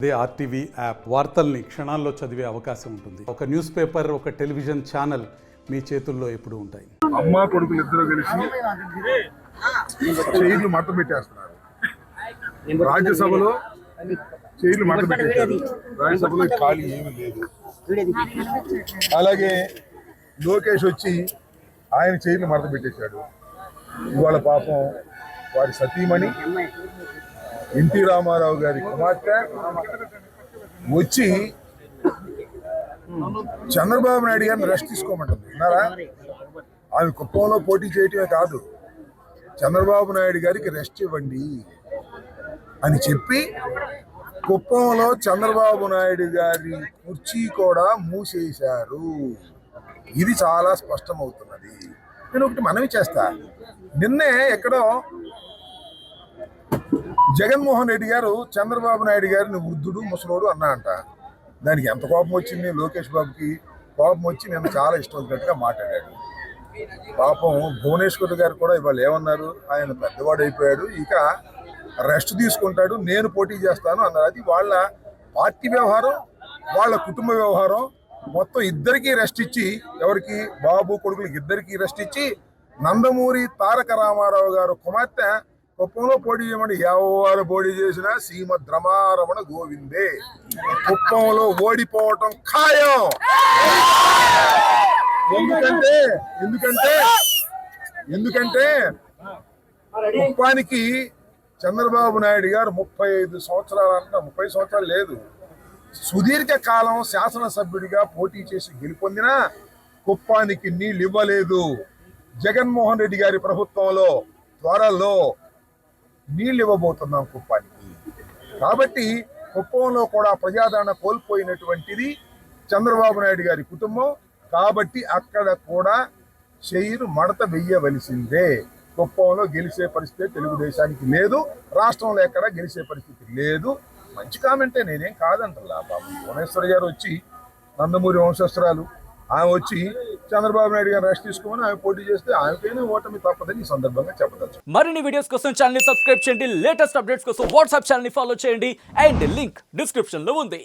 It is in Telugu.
అదే ఆర్టీవీ యాప్ వార్తల్ని క్షణాల్లో చదివే అవకాశం ఉంటుంది. ఒక న్యూస్ పేపర్, ఒక టెలివిజన్ ఛానల్ మీ చేతుల్లో ఎప్పుడూ ఉంటాయి. అమ్మ కొడుకులు ఇద్దరు కలిసి చైర్లు మడత పెట్టేస్తున్నారు. రాజ్యసభలో చైర్లు మడత పెట్టేశారు. రాజ్యసభలో ఖాళీ ఏమీ లేదు. అలాగే లోకేష్ వచ్చి ఆయన చైర్లు మడత పెట్టేశాడు. ఇవాళ పాపం వారి సతీమణి ఎన్టీ రామారావు గారి కుమార్తె వచ్చి చంద్రబాబు నాయుడు గారిని రెస్ట్ తీసుకోమంటుంది. విన్నారా? ఆమె కుప్పంలో పోటీ చేయటమే కాదు, చంద్రబాబు నాయుడు గారికి రెస్ట్ ఇవ్వండి అని చెప్పి కుప్పంలో చంద్రబాబు నాయుడు గారి కుర్చీ కూడా మూసేశారు. ఇది చాలా స్పష్టమవుతున్నది. నేను ఒకటి మనవి చేస్తా. నిన్నే ఎక్కడో జగన్మోహన్ రెడ్డి గారు చంద్రబాబు నాయుడు గారిని వృద్ధుడు ముసలోడు అన్నా అంట. దానికి ఎంత కోపం వచ్చింది లోకేష్ బాబుకి. కోపం వచ్చి నేను చాలా ఇష్టం వచ్చినట్టుగా మాట్లాడాడు. పాపం భువనేశ్వర్ గారు కూడా ఇవాళ ఏమన్నారు, ఆయన పెద్దవాడు అయిపోయాడు, ఇక రెస్ట్ తీసుకుంటాడు, నేను పోటీ చేస్తాను అన్నారు. అది వాళ్ళ పార్టీ వ్యవహారం, వాళ్ళ కుటుంబ వ్యవహారం. మొత్తం ఇద్దరికీ రెస్ట్ ఇచ్చి, ఎవరికి బాబు కొడుకులకి ఇద్దరికీ రెస్ట్ ఇచ్చి, నందమూరి తారక రామారావు గారు కుమార్తె కుప్పంలో పోటీ చేయమని ఎవరు పోటీ చేసినా శ్రీమద్ రమారమణ గోవిందే. కుప్పంలో ఓడిపోవటం ఖాయం. ఎందుకంటే కుప్పానికి చంద్రబాబు నాయుడు గారు 35 సంవత్సరాలు అంట, 30 సంవత్సరాలు లేదు, సుదీర్ఘ కాలం శాసనసభ్యుడిగా పోటీ చేసి గెలుపొందినా కుప్పానికి నీళ్ళు ఇవ్వలేదు. జగన్మోహన్ రెడ్డి గారి ప్రభుత్వంలో త్వరలో నీళ్ళు ఇవ్వబోతున్నాం కుప్పానికి. కాబట్టి కుప్పంలో కూడా ప్రజాదరణ కోల్పోయినటువంటిది చంద్రబాబు నాయుడు గారి కుటుంబం. కాబట్టి అక్కడ కూడా చైరు మడత వెయ్యవలసిందే. కుప్పంలో గెలిచే పరిస్థితి తెలుగుదేశానికి లేదు, రాష్ట్రంలో ఎక్కడ గెలిచే పరిస్థితి లేదు. మంచి కామెంటే, నేనేం కాదంటలా. బాబు భువనేశ్వర్ గారు వచ్చి నందమూరి వంశస్త్రాలు, ఆమె వచ్చి చంద్రబాబు నాయుడు గారు రెస్ట్ తీసుకోమని ఆమె పోటీ చేస్తే ఆమెపైన ఓటమి తప్పదని ఈ సందర్భంగా చెప్పదచ్చు. మరిన్ని వీడియోస్ కోసం ఛానల్ ని సబ్స్క్రైబ్ చేయండి. లేటెస్ట్ అప్డేట్స్ కోసం వాట్సాప్ ఛానల్ ని ఫాలో చేయండి. అండ్ లింక్ డిస్క్రిప్షన్ లో ఉంది.